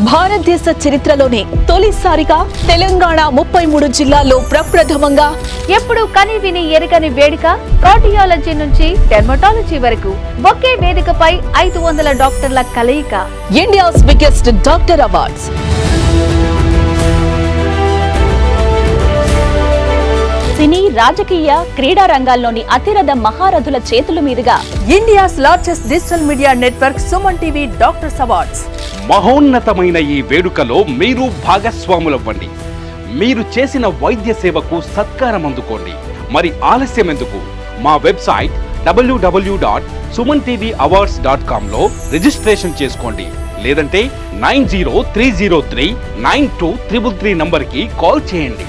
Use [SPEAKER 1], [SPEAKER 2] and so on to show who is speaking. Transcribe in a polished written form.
[SPEAKER 1] భారతదేశ చరిత్రలోనే తొలిసారిగా తెలంగాణ 33 జిల్లాల్లో ప్రప్రథమంగా
[SPEAKER 2] ఎప్పుడు కని విని ఎరగని వేడుక కార్డియాలజీ నుంచి డెర్మటాలజీ వరకు ఒకే వేదికపై 500 డాక్టర్ల కలయిక.
[SPEAKER 1] India's biggest doctor awards.
[SPEAKER 2] సినీ, రాజకీయ, క్రీడా రంగాల్లోని అతిరథ మహారథుల చేతుల మీదుగా
[SPEAKER 1] India's largest digital media network Suman TV doctors awards.
[SPEAKER 3] మహోన్నతమైన ఈ వేడుకలో మీరు భాగస్వాములవ్వండి. మీరు చేసిన వైద్య సేవకు సత్కారం అందుకోండి. మరి ఆలస్యం ఎందుకు? మా వెబ్సైట్ www.sumanTVawards.com లో రిజిస్ట్రేషన్ చేసుకోండి. లేదంటే 9030392333 నంబర్కి కాల్ చేయండి.